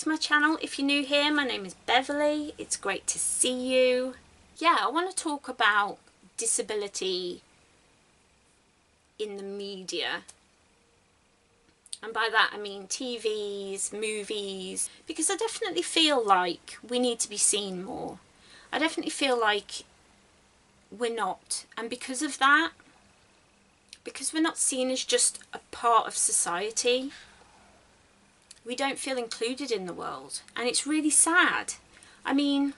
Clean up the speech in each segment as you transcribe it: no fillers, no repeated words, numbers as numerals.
to my channel. If you're new here, my name is Beverly. It's great to see you. Yeah, I want to talk about disability in the media. And by that I mean TVs, movies, because I definitely feel like we need to be seen more. I definitely feel like we're not. And because of that, because we're not seen as just a part of society, we don't feel included in the world. And it's really sad. I mean,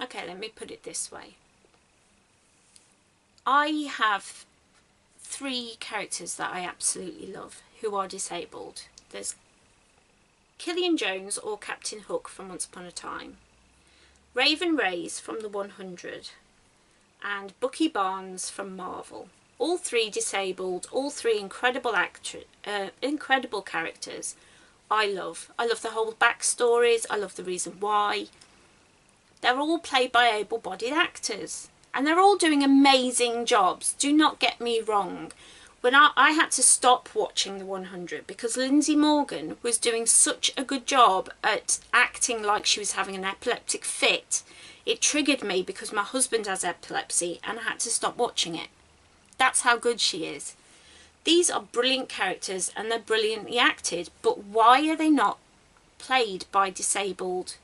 okay, let me put it this way. I have 3 characters that I absolutely love who are disabled. There's Killian Jones, or Captain Hook from Once Upon a Time, Raven Reyes from The 100, and Bucky Barnes from Marvel. All 3 disabled, all 3 incredible incredible characters. I love the whole backstories. I love the reason why. They're all played by able-bodied actors. And they're all doing amazing jobs. Do not get me wrong. When I had to stop watching The 100 because Lindsay Morgan was doing such a good job at acting like she was having an epileptic fit. It triggered me because my husband has epilepsy and I had to stop watching it. That's how good she is. These are brilliant characters and they're brilliantly acted. But why are they not played by disabled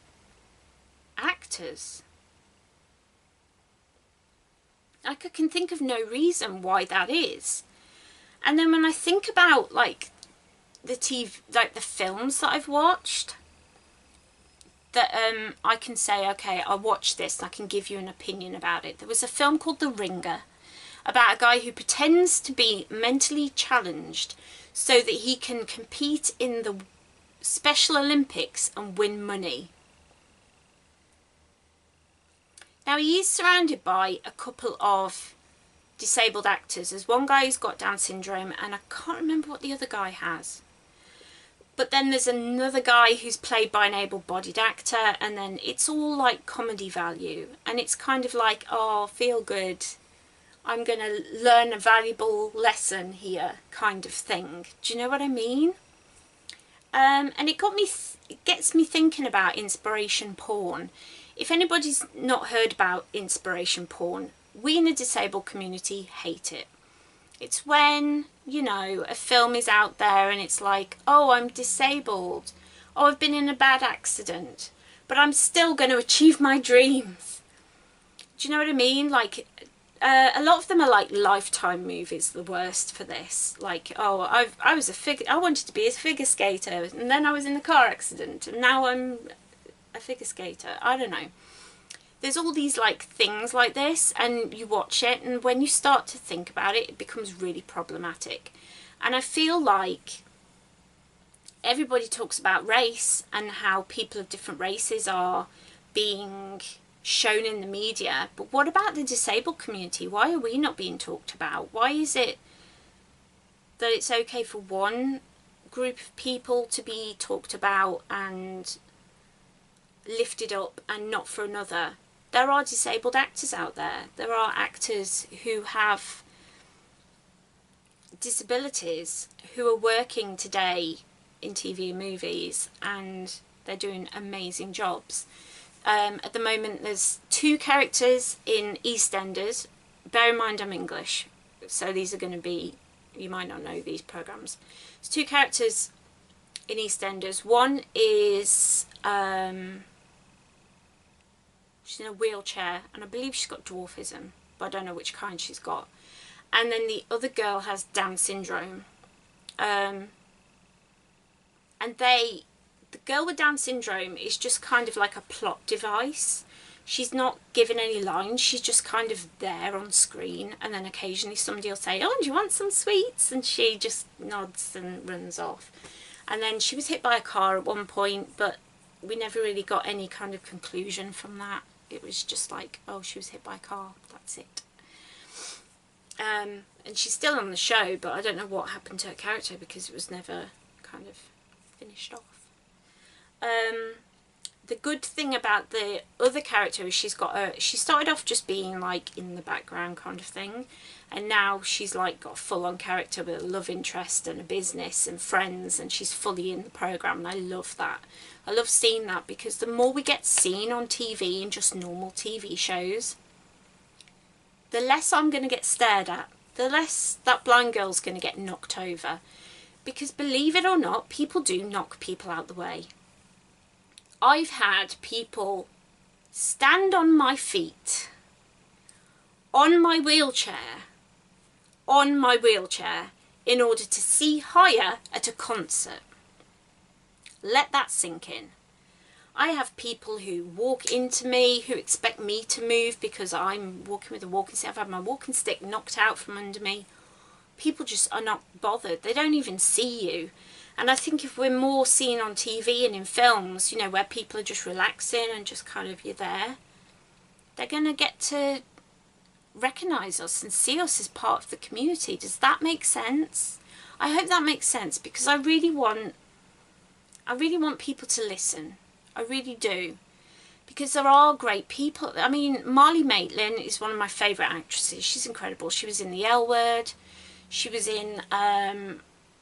actors? Like, I can think of no reason why that is. And then when I think about like the TV, like the films that I've watched, that I can say, okay, I watched this and I can give you an opinion about it. There was a film called The Ringer about a guy who pretends to be mentally challenged so that he can compete in the Special Olympics and win money. Now, he is surrounded by a couple of disabled actors. There's one guy who's got Down syndrome and I can't remember what the other guy has. But then there's another guy who's played by an able-bodied actor, and then it's all like comedy value. And it's kind of like, oh, feel good. I'm going to learn a valuable lesson here kind of thing. Do you know what I mean? And it gets me thinking about inspiration porn. If anybody's not heard about inspiration porn, we in the disabled community hate it. It's when, you know, a film is out there and it's like, oh, I'm disabled. Oh, I've been in a bad accident, but I'm still going to achieve my dreams. Do you know what I mean? Like, a lot of them are like Lifetime movies, the worst for this. Like, oh, I wanted to be a figure skater, and then I was in a car accident, and now I'm a figure skater. I don't know. There's all these like things like this, and you watch it, and when you start to think about it, it becomes really problematic. And I feel like everybody talks about race and how people of different races are being shown in the media, but what about the disabled community? Why are we not being talked about? Why is it that it's okay for one group of people to be talked about and lifted up and not for another? There are disabled actors out there. There are actors who have disabilities who are working today in TV and movies, and they're doing amazing jobs. At the moment there's 2 characters in EastEnders. Bear in mind I'm English, so these are going to be, you might not know these programmes. There's 2 characters in EastEnders. One is she's in a wheelchair, and I believe she's got dwarfism, but I don't know which kind she's got. And then the other girl has Down syndrome. And the girl with Down syndrome is just kind of like a plot device. She's not given any lines, she's just kind of there on screen, and then occasionally somebody will say, oh, do you want some sweets? And she just nods and runs off. And then she was hit by a car at one point, but we never really got any kind of conclusion from that. It was just like, oh, she was hit by a car, that's it. And she's still on the show, but I don't know what happened to her character because it was never kind of finished off. the good thing about the other character is she started off just being like in the background kind of thing, and now she's like got a full-on character with a love interest and a business and friends, and she's fully in the program, and I love that. I love seeing that, because the more we get seen on TV and just normal TV shows, the less I'm going to get stared at, the less that blind girl's going to get knocked over. Because believe it or not, people do knock people out the way. I've had people stand on my feet, on my wheelchair, in order to see higher at a concert. Let that sink in. I have people who walk into me, who expect me to move because I'm walking with a walking stick. I've had my walking stick knocked out from under me. People just are not bothered. They don't even see you. And I think if we're more seen on TV and in films, you know, where people are just relaxing and just kind of, you're there, they're going to get to recognise us and see us as part of the community. Does that make sense? I hope that makes sense, because I really want people to listen. I really do. Because there are great people. I mean, Marlee Maitland is one of my favourite actresses. She's incredible. She was in The L Word. She was in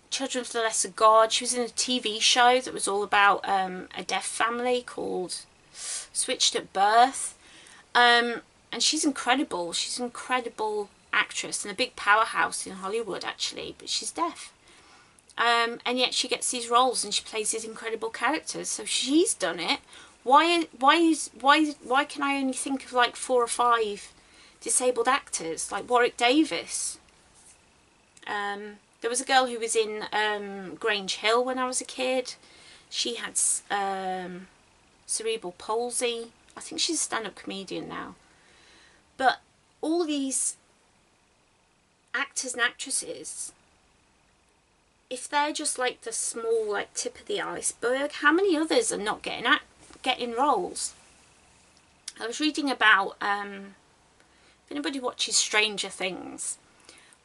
Children of the Lesser God. She was in a TV show that was all about a deaf family called Switched at Birth. And she's incredible. She's an incredible actress and a big powerhouse in Hollywood, actually, but she's deaf. And yet she gets these roles and she plays these incredible characters. So she's done it. Why can I only think of like 4 or 5 disabled actors, like Warwick Davis? There was a girl who was in Grange Hill when I was a kid. She had cerebral palsy. I think she's a stand-up comedian now. But all these actors and actresses, if they're just like the small like tip of the iceberg, how many others are not getting roles? I was reading about, if anybody watches Stranger Things,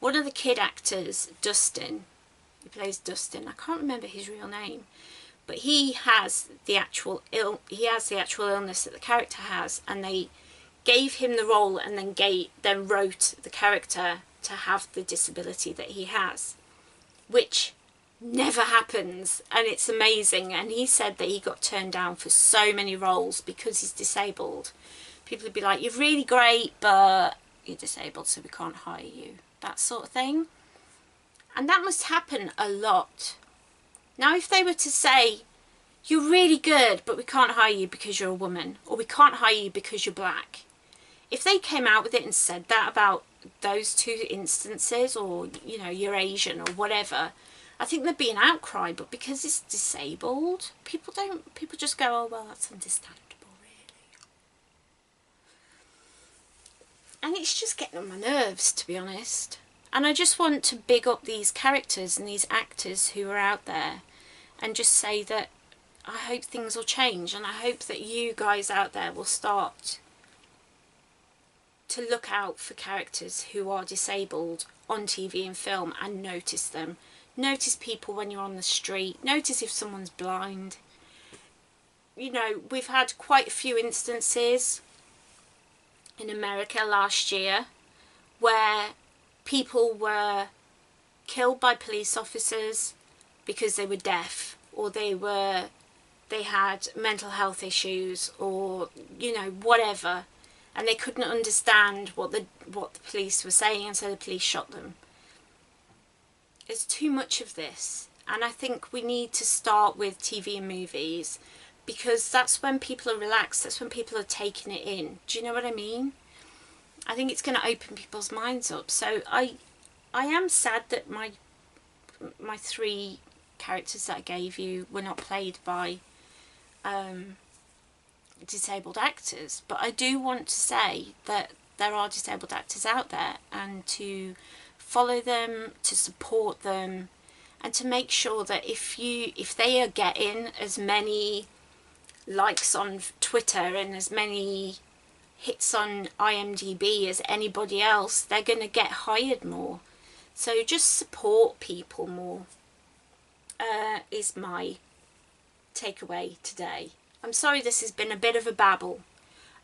one of the kid actors, Dustin, he plays Dustin, I can't remember his real name, but he has the actual illness that the character has, and they gave him the role and then wrote the character to have the disability that he has, which never happens, and it's amazing. And he said that he got turned down for so many roles because he's disabled. People would be like, you're really great, but you're disabled, so we can't hire you, that sort of thing. And that must happen a lot. Now, if they were to say, you're really good, but we can't hire you because you're a woman, or we can't hire you because you're black, if they came out with it and said that about those 2 instances, or, you know, you're Asian or whatever, I think there'd be an outcry. But because it's disabled, people just go, oh well, that's understandable, really. And it's just getting on my nerves, to be honest. And I just want to big up these characters and these actors who are out there, and just say that I hope things will change, and I hope that you guys out there will start to look out for characters who are disabled on TV and film, and notice them. Notice people when you're on the street. Notice if someone's blind. You know, we've had quite a few instances in America last year where people were killed by police officers because they were deaf, or they had mental health issues, or, you know, whatever. And they couldn't understand what the police were saying, and so the police shot them. There's too much of this, and I think we need to start with TV and movies, because that's when people are relaxed, that's when people are taking it in. Do you know what I mean? I think it's going to open people's minds up. So I am sad that my 3 characters that I gave you were not played by disabled actors, but I do want to say that there are disabled actors out there, and to follow them, to support them, and to make sure that if they are getting as many likes on Twitter and as many hits on IMDb as anybody else, they're going to get hired more. So just support people more, is my takeaway today. I'm sorry this has been a bit of a babble.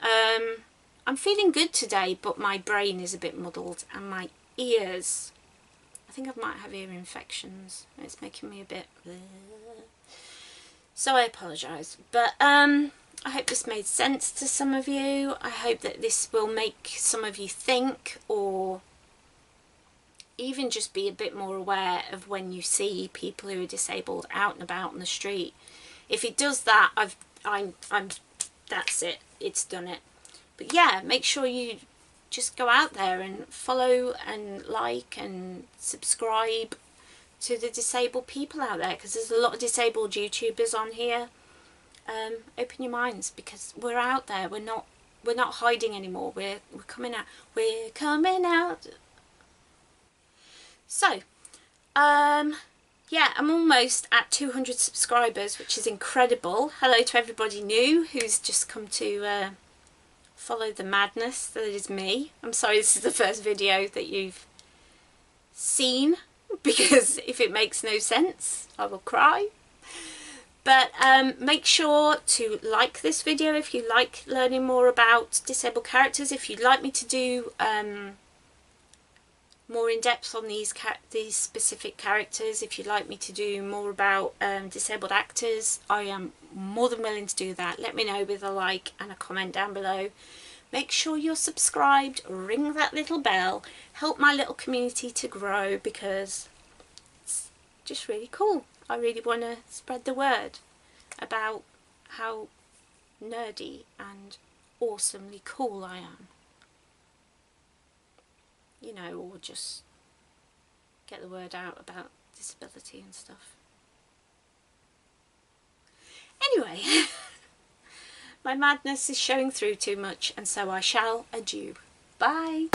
I'm feeling good today, but my brain is a bit muddled, and my ears, I think I might have ear infections. It's making me a bit... So I apologise. But I hope this made sense to some of you. I hope that this will make some of you think, or even just be a bit more aware of when you see people who are disabled out and about on the street. If it does that, I'm that's it. It's done it. But yeah, make sure you just go out there and follow and like and subscribe to the disabled people out there, because there's a lot of disabled YouTubers on here. Open your minds, because we're out there. We're not hiding anymore. We're coming out. We're coming out. So, yeah, I'm almost at 200 subscribers, which is incredible. Hello to everybody new who's just come to follow the madness that is me. I'm sorry this is the first video that you've seen, because if it makes no sense, I will cry. But make sure to like this video if you like learning more about disabled characters. If you'd like me to do more in depth on these specific characters, if you'd like me to do more about disabled actors, I am more than willing to do that. Let me know with a like and a comment down below. Make sure you're subscribed, ring that little bell, help my little community to grow, because it's just really cool. I really want to spread the word about how nerdy and awesomely cool I am. You know, or just get the word out about disability and stuff. Anyway, my madness is showing through too much, and so I shall adieu. Bye!